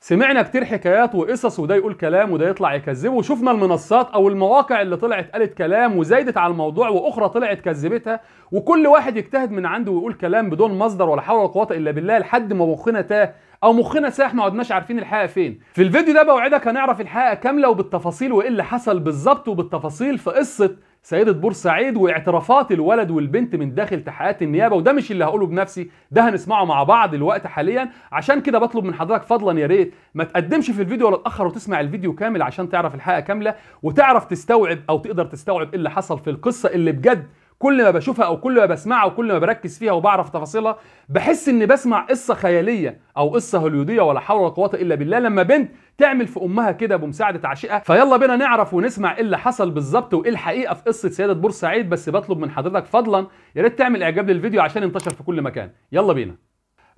سمعنا كتير حكايات وقصص، وده يقول كلام وده يطلع يكذبه، وشفنا المنصات او المواقع اللي طلعت قالت كلام وزايدت على الموضوع، واخرى طلعت كذبتها، وكل واحد يجتهد من عنده ويقول كلام بدون مصدر ولا حول ولا قوه الا بالله لحد ما مخنا تاه او مخنا ساح، ما عدناش عارفين الحقيقه فين. في الفيديو ده بوعدك هنعرف الحقيقه كامله وبالتفاصيل وايه اللي حصل بالظبط وبالتفاصيل في قصه سيدة بورسعيد واعترافات الولد والبنت من داخل تحقيقات النيابه. وده مش اللي هقوله بنفسي، ده هنسمعه مع بعض دلوقتي حاليا. عشان كده بطلب من حضرتك فضلا يا ريت ما تقدمش في الفيديو ولا تاخر وتسمع الفيديو كامل عشان تعرف الحقيقه كامله وتعرف تستوعب او تقدر تستوعب ايه اللي حصل في القصه اللي بجد كل ما بشوفها او كل ما بسمعها وكل ما بركز فيها وبعرف تفاصيلها بحس اني بسمع قصه خياليه او قصه هوليوديه ولا حول ولا قوه الا بالله، لما بنت تعمل في امها كده بمساعده عشيقها. فيلا بينا نعرف ونسمع ايه اللي حصل بالظبط وايه الحقيقه في قصه سيده بورسعيد. بس بطلب من حضرتك فضلا يا ريت تعمل اعجاب للفيديو عشان ينتشر في كل مكان. يلا بينا.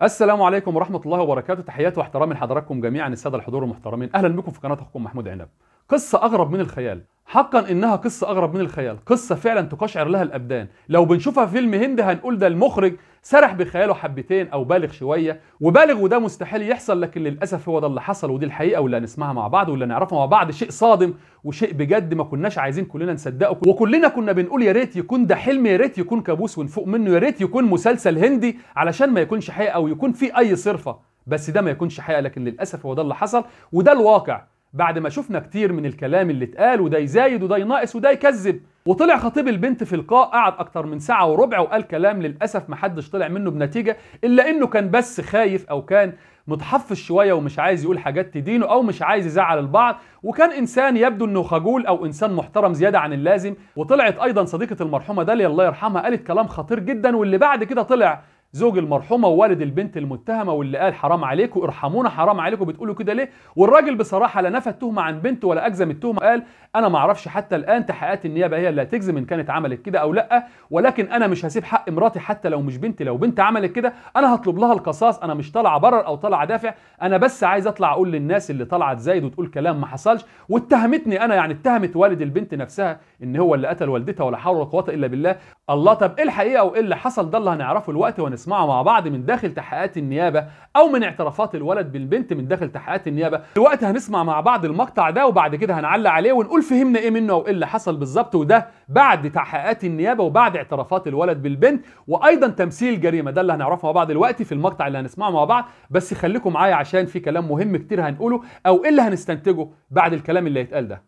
السلام عليكم ورحمه الله وبركاته، تحياتي واحترامي لحضراتكم جميعا الساده الحضور المحترمين، اهلا بكم في قناه اخوكم محمود عنب. قصه اغرب من الخيال، حقا انها قصه اغرب من الخيال، قصه فعلا تقشعر لها الابدان. لو بنشوفها في فيلم هندي هنقول ده المخرج سرح بخياله حبتين او بالغ شويه، وبالغ وده مستحيل يحصل، لكن للاسف هو ده اللي حصل ودي الحقيقه واللي هنسمعها مع بعض واللي نعرفها مع بعض. شيء صادم وشيء بجد ما كناش عايزين كلنا نصدقه، وكلنا كنا بنقول يا ريت يكون ده حلم، يا ريت يكون كابوس ونفوق منه، يا ريت يكون مسلسل هندي علشان ما يكونش حقيقه او يكون فيه اي صرفه، بس ده ما يكونش حقيقه. لكن للاسف هو ده اللي حصل وده الواقع بعد ما شفنا كتير من الكلام اللي اتقال، وده يزايد وده يناقص وده يكذب. وطلع خطيب البنت في لقاء قعد اكتر من ساعة وربع وقال كلام للأسف محدش طلع منه بنتيجة، إلا إنه كان بس خايف أو كان متحفظ شوية ومش عايز يقول حاجات تدينه أو مش عايز يزعل البعض، وكان إنسان يبدو إنه خجول أو إنسان محترم زيادة عن اللازم. وطلعت أيضا صديقة المرحومة داليا الله يرحمها قالت كلام خطير جدا، واللي بعد كده طلع زوج المرحومه ووالد البنت المتهمه واللي قال حرام عليكم ارحمونا، حرام عليكم بتقولوا كده ليه؟ والراجل بصراحه لا نفى التهمه عن بنته ولا اجزم التهمه، قال انا ما اعرفش حتى الان، تحقيقات النيابه هي اللي هتجزم ان كانت عملت كده او لا، ولكن انا مش هسيب حق مراتي حتى لو مش بنتي. لو بنت عملت كده انا هطلب لها القصاص، انا مش طالع ابرر او طالع ادافع، انا بس عايز اطلع اقول للناس اللي طلعت زايد وتقول كلام ما حصلش واتهمتني انا، يعني اتهمت والد البنت نفسها ان هو اللي قتل والدتها ولا حول ولا قوه الا بالله. الله، طب ايه الحقيقه وايه اللي حصل؟ ده اللي هنعرفه الوقت ونسمعه مع بعض من داخل تحقيقات النيابه او من اعترافات الولد بالبنت من داخل تحقيقات النيابه. دلوقتي هنسمع مع بعض المقطع ده وبعد كده هنعلق عليه ونقول فهمنا ايه منه وايه اللي حصل بالظبط، وده بعد تحقيقات النيابه وبعد اعترافات الولد بالبنت وايضا تمثيل جريمه. ده اللي هنعرفه مع بعض دلوقتي في المقطع اللي هنسمعه مع بعض. بس خليكم معايا عشان في كلام مهم كتير هنقوله او ايه اللي هنستنتجه بعد الكلام اللي هيتقال ده.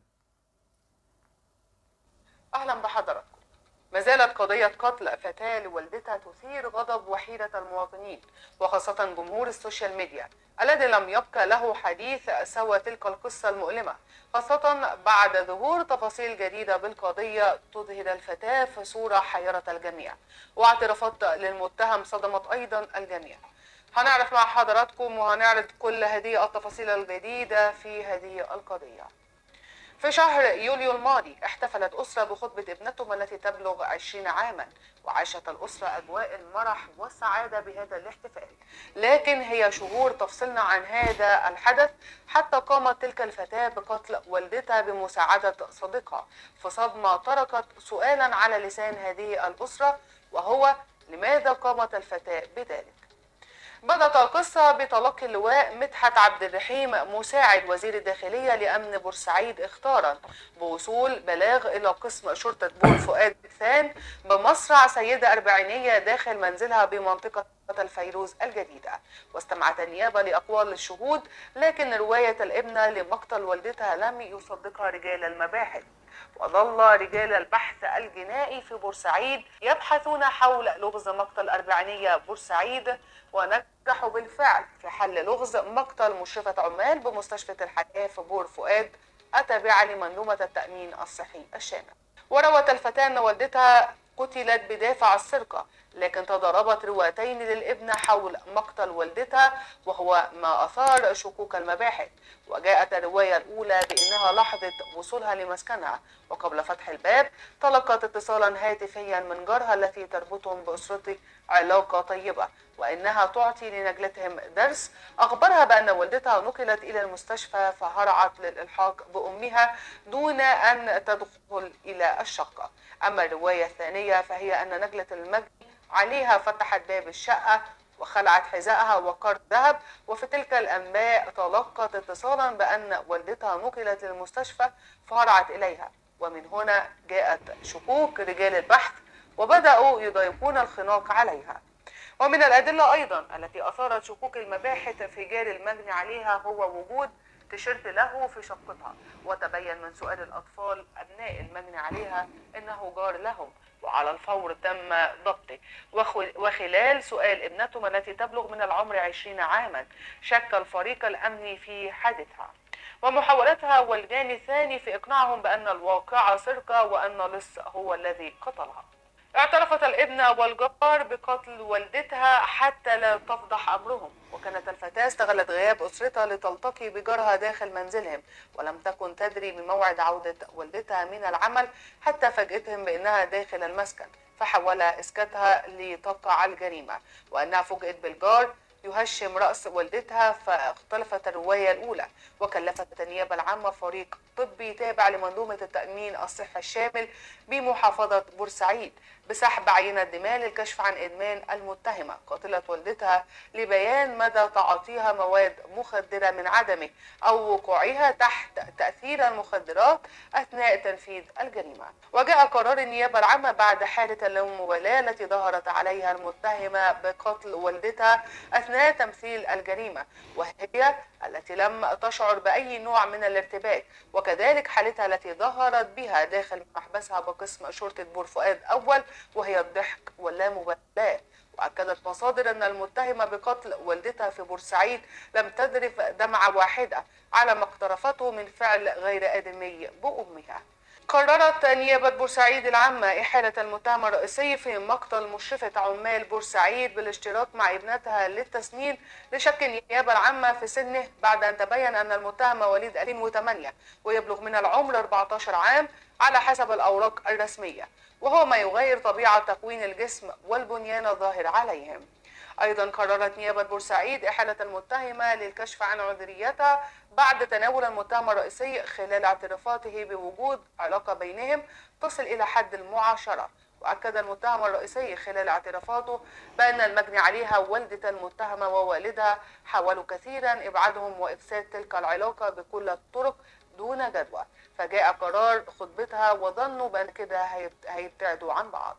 أهلا بحضراتكم. ما زالت قضية قتل فتاة لوالدتها تثير غضب وحيرة المواطنين وخاصة جمهور السوشيال ميديا الذي لم يبقى له حديث سوى تلك القصة المؤلمة، خاصة بعد ظهور تفاصيل جديدة بالقضية تظهر الفتاة في صورة حيرة الجميع، واعترافات للمتهم صدمت أيضا الجميع. هنعرف مع حضراتكم وهنعرض كل هذه التفاصيل الجديدة في هذه القضية. في شهر يوليو الماضي احتفلت أسرة بخطبة ابنتهم التي تبلغ 20 عاما، وعاشت الأسرة أجواء المرح والسعادة بهذا الاحتفال، لكن هي شهور تفصلنا عن هذا الحدث حتى قامت تلك الفتاة بقتل والدتها بمساعدة صديقها، في صدمة تركت سؤالا على لسان هذه الأسرة، وهو لماذا قامت الفتاة بذلك؟ بدأت القصة بتلقي اللواء مدحت عبد الرحيم مساعد وزير الداخلية لأمن بورسعيد اختارا بوصول بلاغ إلى قسم شرطة بور فؤاد ثان بمصرع سيدة أربعينية داخل منزلها بمنطقة الفيروز الجديدة. واستمعت النيابة لأقوال الشهود، لكن رواية الابنة لمقتل والدتها لم يصدقها رجال المباحث، وظل رجال البحث الجنائي في بورسعيد يبحثون حول لغز مقتل أربعينية بورسعيد، ونجحوا بالفعل في حل لغز مقتل مشرفة عمال بمستشفى الحياة في بور فؤاد التابعة لمنظومة التأمين الصحي الشامل. وروت الفتاة أن والدتها قتلت بدافع السرقة، لكن تضاربت روايتين للابنة حول مقتل والدتها وهو ما أثار شكوك المباحث. وجاءت الرواية الأولى بأنها لحظة وصولها لمسكنها وقبل فتح الباب تلقت اتصالا هاتفيا من جارها التي تربطهم بأسرته علاقة طيبة، وإنها تعطي لنجلتهم درس. أخبرها بأن والدتها نقلت إلى المستشفى فهرعت للإلحاق بأمها دون أن تدخل إلى الشقة. أما الرواية الثانية فهي أن نجلة المجني عليها فتحت باب الشقة وخلعت حذائها وقرض ذهب. وفي تلك الأنباء تلقت اتصالا بأن والدتها نقلت للمستشفى فهرعت إليها، ومن هنا جاءت شكوك رجال البحث وبدأوا يضيقون الخناق عليها. ومن الأدلة أيضا التي أثارت شكوك المباحث في جار المجني عليها هو وجود تيشيرت له في شقتها، وتبين من سؤال الأطفال أبناء المجني عليها أنه جار لهم، وعلى الفور تم ضبطه. وخلال سؤال ابنتهم التي تبلغ من العمر 20 عاما شك الفريق الأمني في حادثها ومحاولتها والجاني الثاني في إقناعهم بأن الواقعة سرقة وأن لص هو الذي قتلها. اعترفت الابنة والجار بقتل والدتها حتى لا تفضح أمرهم، وكانت الفتاة استغلت غياب أسرتها لتلتقي بجارها داخل منزلهم، ولم تكن تدري بموعد عودة والدتها من العمل حتى فاجأتهم بأنها داخل المسكن، فحاول إسكاتها لتقع الجريمة، وأنها فوجئت بالجار يهشم رأس والدتها. فاختلفت الرواية الأولى، وكلفت النيابة العامة فريق طبي تابع لمنظومة التأمين الصحي الشامل بمحافظة بورسعيد بسحب عينة دماء للكشف عن إدمان المتهمة قاتلة والدتها لبيان مدى تعاطيها مواد مخدرة من عدمه أو وقوعها تحت تأثير المخدرات أثناء تنفيذ الجريمة. وجاء قرار النيابة العامة بعد حالة اللامبالاة التي ظهرت عليها المتهمة بقتل والدتها أثناء تمثيل الجريمة، وهي التي لم تشعر بأي نوع من الارتباك، وكذلك حالتها التي ظهرت بها داخل محبسها بقسم شرطة بور فؤاد أول وهي الضحك واللامبالاة. وأكدت مصادر أن المتهمة بقتل والدتها في بورسعيد لم تذرف دمعة واحدة على ما اقترفته من فعل غير آدمي بأمها. قررت نيابة بورسعيد العامة إحالة المتهم الرئيسي في مقتل مشرفة عمال بورسعيد بالاشتراك مع ابنتها للتسنين لشك النيابة العامة في سنه بعد أن تبين أن المتهم مواليد 2008 ويبلغ من العمر 14 عام على حسب الأوراق الرسمية، وهو ما يغير طبيعة تكوين الجسم والبنيان الظاهر عليهم. أيضا قررت نيابة بورسعيد إحالة المتهمة للكشف عن عذريتها بعد تناول المتهم الرئيسي خلال اعترافاته بوجود علاقة بينهم تصل إلى حد المعاشرة. وأكد المتهم الرئيسي خلال اعترافاته بأن المجني عليها والدة المتهمة ووالدها حاولوا كثيرا إبعادهم وإفساد تلك العلاقة بكل الطرق دون جدوى، فجاء قرار خطبتها وظنوا بأن كده هيبتعدوا عن بعض.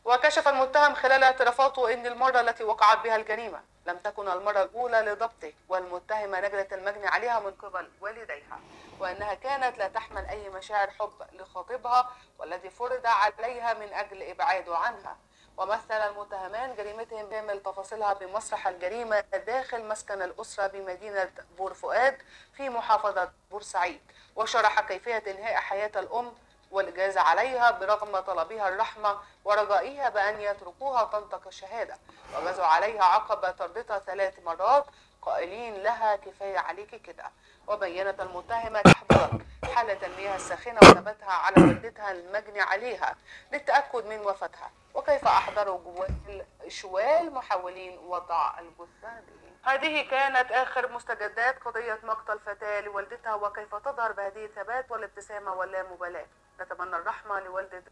وكشف المتهم خلال اعترافاته أن المرة التي وقعت بها الجريمة لم تكن المرة الأولى لضبطه، والمتهمة نجلت المجني عليها من قبل والديها، وأنها كانت لا تحمل أي مشاعر حب لخطيبها والذي فرض عليها من أجل إبعاده عنها. ومثل المتهمان جريمتهم كامل تفاصيلها بمسرح الجريمة داخل مسكن الأسرة بمدينة بور فؤاد في محافظة بورسعيد، وشرح كيفية إنهاء حياة الأم والإجاز عليها برغم طلبها الرحمة ورجائها بأن يتركوها تنطق الشهادة، وجازوا عليها عقب طردتها 3 مرات قائلين لها كفاية عليك كده. وبينت المتهمة تحضيرا حالة المياه الساخنة وثبتها على والدتها المجني عليها للتأكد من وفاتها، وكيف أحضروا جوال شوال محاولين وضع الجثة به. هذه كانت آخر مستجدات قضية مقتل فتاة لوالدتها، وكيف تظهر بهذه الثبات والابتسامة واللامبالاة. نتمنى الرحمة لوالدة.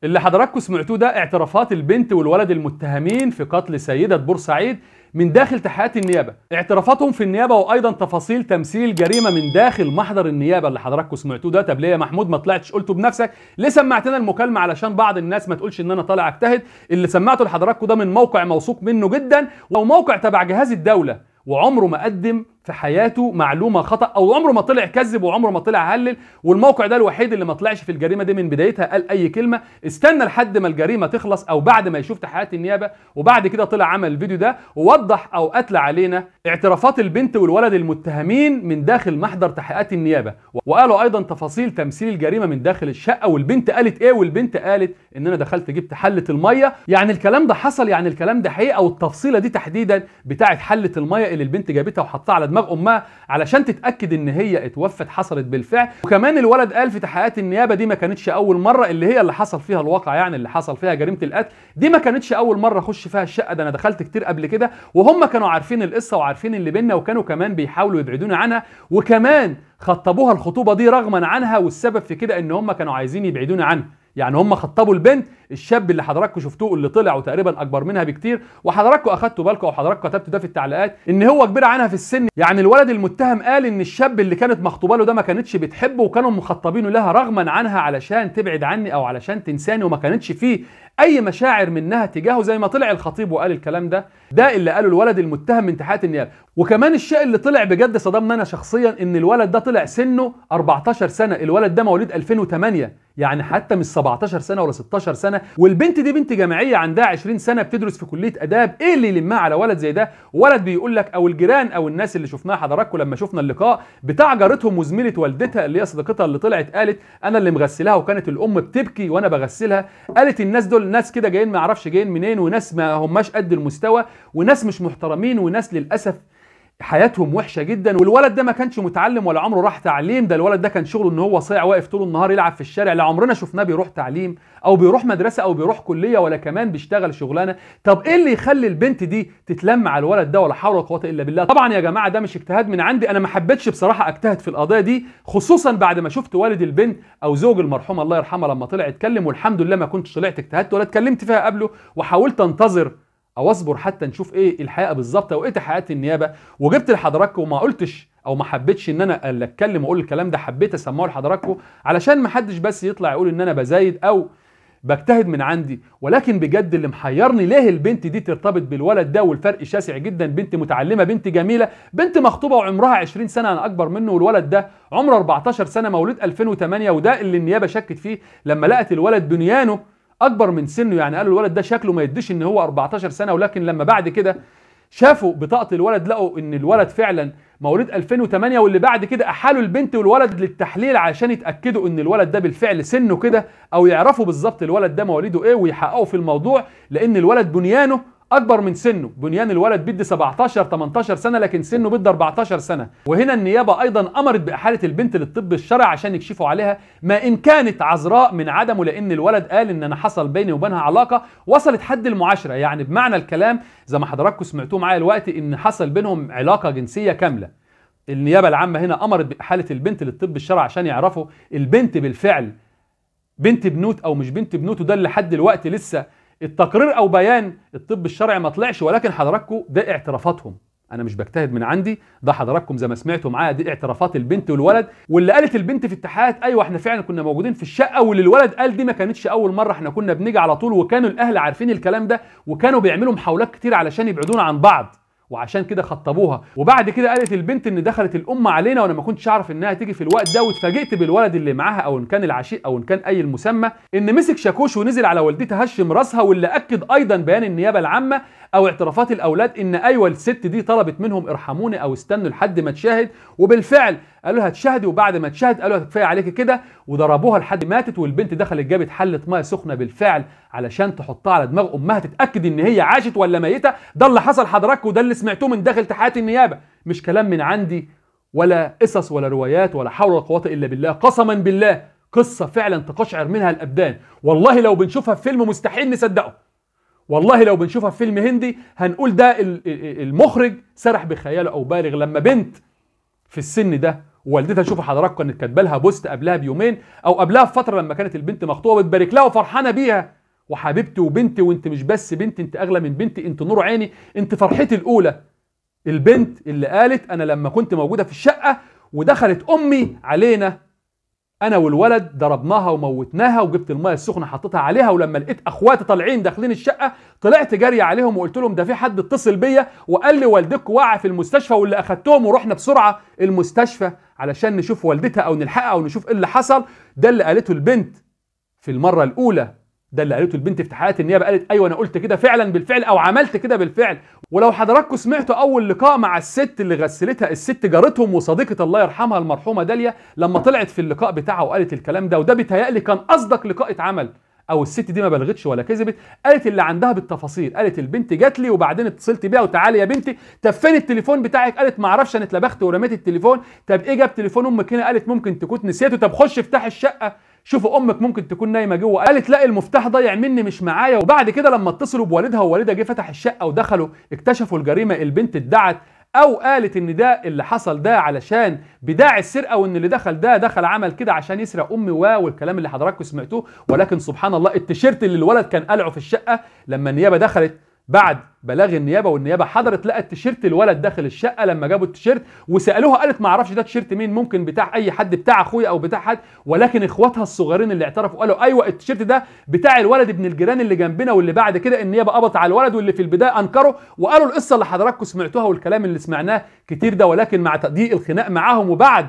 اللي حضراتكم سمعتوه ده اعترافات البنت والولد المتهمين في قتل سيدة بورسعيد من داخل تحقيقات النيابة، اعترافاتهم في النيابة وايضا تفاصيل تمثيل جريمة من داخل محضر النيابة اللي حضراتكم سمعتوه ده. طب ليه يا محمود ما طلعتش قلته بنفسك؟ ليه سمعتنا المكالمة علشان بعض الناس ما تقولش ان انا طالع اجتهد؟ اللي سمعته لحضراتكم ده من موقع موثوق منه جدا، وموقع تبع جهاز الدولة، وعمره ما قدم في حياته معلومه خطا او عمره ما طلع كذب وعمره ما طلع هلل. والموقع ده الوحيد اللي ما طلعش في الجريمه دي من بدايتها قال اي كلمه، استنى لحد ما الجريمه تخلص او بعد ما يشوف تحقيقات النيابه، وبعد كده طلع عمل الفيديو ده ووضح او اتلى علينا اعترافات البنت والولد المتهمين من داخل محضر تحقيقات النيابه، وقالوا ايضا تفاصيل تمثيل الجريمه من داخل الشقه، والبنت قالت ايه؟ والبنت قالت ان انا دخلت جبت حله الميه. يعني الكلام ده حصل، يعني الكلام ده حقيقه، والتفصيله دي تحديدا بتاعه حله الميه اللي البنت جابتها وحطها على دماغ امها علشان تتاكد ان هي اتوفت حصلت بالفعل. وكمان الولد قال في تحقيقات النيابه دي ما كانتش اول مره اللي هي اللي حصل فيها الواقع، يعني اللي حصل فيها جريمه القتل دي ما كانتش اول مره اخش فيها الشقه، ده انا دخلت كتير قبل كده، وهم كانوا عارفين القصه وعارفين اللي بينا، وكانوا كمان بيحاولوا يبعدونا عنها، وكمان خطبوها الخطوبه دي رغما عنها، والسبب في كده ان هم كانوا عايزين يبعدونا عنها. يعني هم خطبوا البنت، الشاب اللي حضراتكم شفتوه اللي طلع وتقريبا اكبر منها بكتير، وحضراتكم اخدتوا بالكم او حضراتكم كتبتوا ده في التعليقات ان هو كبير عنها في السن. يعني الولد المتهم قال ان الشاب اللي كانت مخطوبه له ده ما كانتش بتحبه وكانوا مخطبينه لها رغما عنها علشان تبعد عني او علشان تنساني، وما كانتش فيه اي مشاعر منها تجاهه زي ما طلع الخطيب وقال الكلام ده. ده اللي قاله الولد المتهم من تحقيقات النيابه. وكمان الشيء اللي طلع بجد صدمني انا شخصيا ان الولد ده طلع سنه 14 سنه، الولد ده مواليد 2008، يعني حتى مش 17 سنه ولا 16 سنه، والبنت دي بنت جامعيه عندها 20 سنه بتدرس في كليه اداب. ايه اللي يلمها على ولد زي ده؟ ولد بيقول لك، او الجيران او الناس اللي شفناها حضراتكم لما شفنا اللقاء بتاع جارتهم وزميله والدتها اللي هي صديقتها اللي طلعت قالت انا اللي مغسلها، وكانت الام بتبكي وانا بغسلها. قالت الناس دول ناس كده جايين ما اعرفش جايين منين، وناس ما هماش قد المستوى، وناس مش محترمين، وناس للاسف حياتهم وحشه جدا. والولد ده ما كانش متعلم ولا عمره راح تعليم، ده الولد ده كان شغله ان هو صايع واقف طول النهار يلعب في الشارع، لا عمرنا شفناه بيروح تعليم او بيروح مدرسه او بيروح كليه ولا كمان بيشتغل شغلانه. طب ايه اللي يخلي البنت دي تتلم على الولد ده؟ ولا حول ولا قوه الا بالله. طبعا يا جماعه ده مش اجتهاد من عندي، انا ما حبيتش بصراحه اجتهد في القضيه دي، خصوصا بعد ما شفت والد البنت او زوج المرحوم الله يرحمه لما طلع اتكلم، والحمد لله ما كنتش طلعت اجتهدت ولا اتكلمت فيها قبله، وحاولت انتظر او اصبر حتى نشوف ايه الحقيقه بالظبط او ايه تحقيقات النيابه، وجبت لحضراتكم وما قلتش او ما حبيتش ان انا اتكلم واقول الكلام ده، حبيت اسمعه لحضراتكم علشان ما حدش بس يطلع يقول ان انا بزايد او بجتهد من عندي. ولكن بجد اللي محيرني ليه البنت دي ترتبط بالولد ده، والفرق شاسع جدا، بنت متعلمه، بنت جميله، بنت مخطوبه وعمرها 20 سنه انا اكبر منه، والولد ده عمره 14 سنه مولود 2008. وده اللي النيابه شكت فيه لما لقت الولد بنيانه اكبر من سنه، يعني قالوا الولد ده شكله ما يديش ان هو 14 سنه، ولكن لما بعد كده شافوا بطاقه الولد لقوا ان الولد فعلا مواليد 2008. واللي بعد كده احالوا البنت والولد للتحليل عشان يتاكدوا ان الولد ده بالفعل سنه كده، او يعرفوا بالظبط الولد ده مواليده ايه ويحققوا في الموضوع، لان الولد بنيانه اكبر من سنه. بنيان الولد بيدي 17 18 سنه لكن سنه بيدي 14 سنه. وهنا النيابه ايضا امرت باحاله البنت للطب الشرعي عشان يكشفوا عليها ما ان كانت عذراء من عدمه، لان الولد قال ان انا حصل بيني وبينها علاقه وصلت حد المعاشره، يعني بمعنى الكلام زي ما حضراتكم سمعتوه معايا دلوقتي ان حصل بينهم علاقه جنسيه كامله. النيابه العامه هنا امرت باحاله البنت للطب الشرعي عشان يعرفوا البنت بالفعل بنت بنوت او مش بنت بنوت، وده اللي لحد دلوقتي لسه التقرير او بيان الطب الشرعي ما طلعش، ولكن حضراتكم ده اعترافاتهم، انا مش بجتهد من عندي، ده حضراتكم زي ما سمعتوا معايا دي اعترافات البنت والولد. واللي قالت البنت في التحقيقات ايوه احنا فعلا كنا موجودين في الشقه، واللي الولد قال دي ما كانتش اول مره، احنا كنا بنيجي على طول، وكانوا الاهل عارفين الكلام ده وكانوا بيعملوا محاولات كتير علشان يبعدونا عن بعض وعشان كده خطبوها. وبعد كده قالت البنت ان دخلت الام علينا وانا ما كنتش اعرف انها تيجي في الوقت ده، واتفاجئت بالولد اللي معاها او ان كان العشيق او ان كان اي المسمى ان مسك شاكوش ونزل على والدتها هشم راسها. واللي اكد ايضا بيان النيابه العامه او اعترافات الاولاد ان ايوه الست دي طلبت منهم ارحموني او استنوا لحد ما تشاهد، وبالفعل قالوا لها تشاهدي، وبعد ما تشاهد قالوا لها كفايه عليكي كده، وضربوها لحد ماتت. والبنت دخلت جابت حله ميه سخنه بالفعل علشان تحطها على دماغ امها تتاكد ان هي عاشت ولا ميته. ده اللي حصل حضراتكم وده اللي سمعتوه من داخل تحقيقات النيابه، مش كلام من عندي ولا قصص ولا روايات ولا حول ولا قوه الا بالله. قسما بالله قصه فعلا تقشعر منها الابدان، والله لو بنشوفها في فيلم مستحيل نصدقه، والله لو بنشوفها في فيلم هندي هنقول ده المخرج سرح بخياله او بالغ. لما بنت في السن ده والدتها، شوفوا حضراتكم كانت كاتبه لها بوست قبلها بيومين او قبلها بفتره لما كانت البنت مخطوبه بتبارك لها وفرحانه بيها، وحبيبتي وبنتي، وانت مش بس بنتي انت اغلى من بنتي، انت نور عيني، انت فرحتي الاولى. البنت اللي قالت انا لما كنت موجوده في الشقه ودخلت امي علينا انا والولد ضربناها وموتناها وجبت الميه السخنه حطيتها عليها، ولما لقيت اخواتي طالعين داخلين الشقه طلعت جري عليهم وقلت لهم ده في حد اتصل بيا وقال لي والدتكم واقعه في المستشفى، واللي اخدتهم ورحنا بسرعه المستشفى علشان نشوف والدتها او نلحقها او نشوف ايه اللي حصل. ده اللي قالته البنت في المره الاولى، ده اللي قالته البنت في تحقيقات النيابه، قالت ايوه انا قلت كده فعلا بالفعل او عملت كده بالفعل. ولو حضراتكم سمعتوا اول لقاء مع الست اللي غسلتها، الست جارتهم وصديقه الله يرحمها المرحومه داليا، لما طلعت في اللقاء بتاعها وقالت الكلام ده، وده بيتهيألي كان اصدق لقاء اتعمل، او الست دي ما بلغتش ولا كذبت، قالت اللي عندها بالتفاصيل. قالت البنت جات لي وبعدين اتصلت بيها وتعالي يا بنتي، طب فين التليفون بتاعك؟ قالت ما اعرفش انا اتلبخت ورميت التليفون. طب ايه جاب تليفون امك هنا؟ قالت ممكن تكون نسيته. طب خش افتح الشقه شوفوا امك ممكن تكون نايمه جوه. قالت لا المفتاح ضايع مني مش معايا. وبعد كده لما اتصلوا بوالدها ووالدها جه فتح الشقه ودخلوا اكتشفوا الجريمه. البنت ادعت او قالت ان ده اللي حصل ده علشان بداعي السرقه، وان اللي دخل ده دخل عمل كده عشان يسرق امي والكلام اللي حضراتكم سمعتوه. ولكن سبحان الله التيشيرت اللي الولد كان قلعه في الشقه لما النيابه دخلت بعد بلاغ النيابه والنيابه حضرت، لقت تيشيرت الولد داخل الشقه. لما جابوا التيشيرت وسالوها قالت ما اعرفش ده تيشيرت مين، ممكن بتاع اي حد، بتاع اخويا او بتاع حد. ولكن اخواتها الصغيرين اللي اعترفوا قالوا ايوه التيشيرت ده بتاع الولد ابن الجيران اللي جنبنا. واللي بعد كده النيابه قبضت على الولد، واللي في البدايه انكروا وقالوا القصه اللي حضراتكم سمعتوها والكلام اللي سمعناه كتير ده. ولكن مع تضييق الخناق معاهم وبعد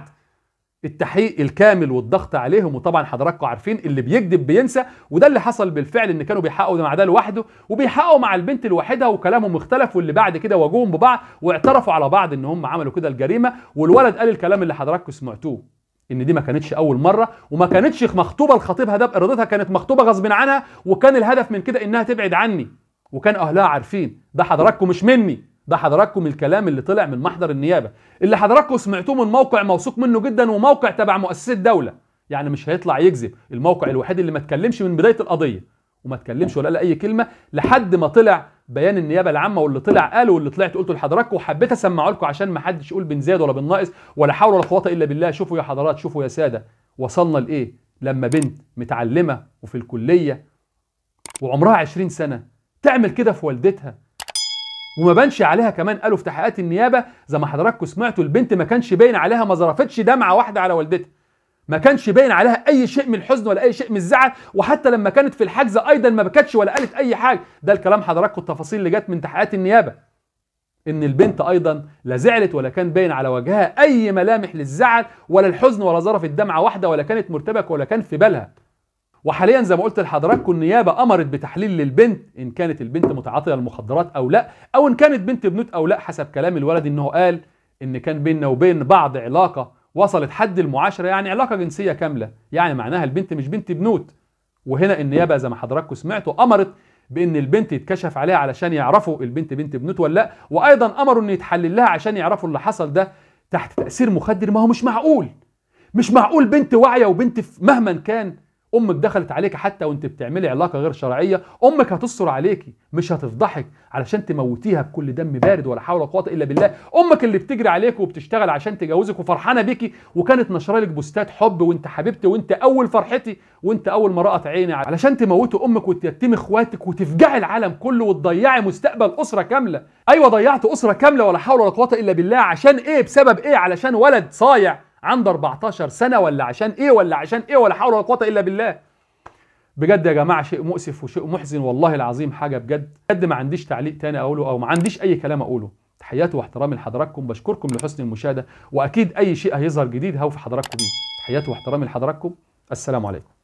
التحقيق الكامل والضغط عليهم، وطبعا حضراتكم عارفين اللي بيكذب بينسى، وده اللي حصل بالفعل، ان كانوا بيحققوا مع ده لوحده وبيحققوا مع البنت لوحدها وكلامهم اختلف. واللي بعد كده واجهوهم ببعض واعترفوا على بعض ان هم عملوا كده الجريمه. والولد قال الكلام اللي حضراتكم سمعتوه، ان دي ما كانتش اول مره وما كانتش مخطوبه لخطيبها ده بارادتها، كانت مخطوبه غصب عنها، وكان الهدف من كده انها تبعد عني، وكان اهلها عارفين. ده حضراتكم مش مني، ده حضراتكم الكلام اللي طلع من محضر النيابه، اللي حضراتكم سمعتوه من موقع موثوق منه جدا وموقع تبع مؤسسه دوله، يعني مش هيطلع يكذب. الموقع الوحيد اللي ما اتكلمش من بدايه القضيه، وما اتكلمش ولا قال اي كلمه لحد ما طلع بيان النيابه العامه، واللي طلع قاله واللي طلعت قلته لحضراتكم، وحبيت اسمعه لكم عشان ما حدش يقول بن زياد ولا بن ناقص ولا حول ولا قوه الا بالله. شوفوا يا حضرات، شوفوا يا ساده، وصلنا لايه لما بنت متعلمه وفي الكليه وعمرها 20 سنه تعمل كده في والدتها، وما بانش عليها كمان. قالوا في تحقيقات النيابه زي ما حضراتكم سمعتوا البنت ما كانش باين عليها، ما ظرفتش دمعه واحده على والدتها، ما كانش باين عليها اي شيء من الحزن ولا اي شيء من الزعل، وحتى لما كانت في الحجز ايضا ما بكتش ولا قالت اي حاجه. ده الكلام حضراتكم التفاصيل اللي جت من تحقيقات النيابه، ان البنت ايضا لا زعلت ولا كان باين على وجهها اي ملامح للزعل ولا الحزن ولا ظرفت دمعه واحده ولا كانت مرتبكه ولا كان في بالها. وحاليا زي ما قلت لحضراتكم النيابه امرت بتحليل للبنت ان كانت البنت متعاطيه للمخدرات او لا، او ان كانت بنت بنوت او لا، حسب كلام الولد انه قال ان كان بيننا وبين بعض علاقه وصلت حد المعاشره، يعني علاقه جنسيه كامله، يعني معناها البنت مش بنت بنوت. وهنا النيابه زي ما حضراتكم سمعتوا امرت بان البنت يتكشف عليها علشان يعرفوا البنت بنت بنوت ولا لا، وايضا امروا ان يتحلل لها عشان يعرفوا اللي حصل ده تحت تاثير مخدر. ما هو مش معقول، مش معقول بنت واعيه وبنت مهما كان امك دخلت عليك حتى وانت بتعملي علاقه غير شرعيه، امك هتستر عليكي مش هتفضحك علشان تموتيها بكل دم بارد ولا حول ولا قوه الا بالله. امك اللي بتجري عليك وبتشتغل عشان تجوزك وفرحانه بيكي وكانت نشره لك بوستات حب وانت حبيبتي وانت اول فرحتي وانت اول ما رأت عيني، علشان تموتوا امك وتيتمي اخواتك وتفجعي العالم كله وتضيعي مستقبل اسره كامله. ايوه ضيعت اسره كامله ولا حول ولا قوه الا بالله. عشان ايه؟ بسبب ايه؟ علشان ولد صايع عنده 14 سنة ولا عشان ايه ولا عشان ايه ولا حول ولا قوة الا بالله. بجد يا جماعة شيء مؤسف وشيء محزن والله العظيم، حاجة بجد ما عنديش تعليق تاني اقوله او ما عنديش اي كلام اقوله. تحياتي واحترامي لحضراتكم، بشكركم لحسن المشاهدة، واكيد اي شيء هيظهر جديد هو في حضراتكم بيه. تحياتي واحترامي لحضراتكم، السلام عليكم.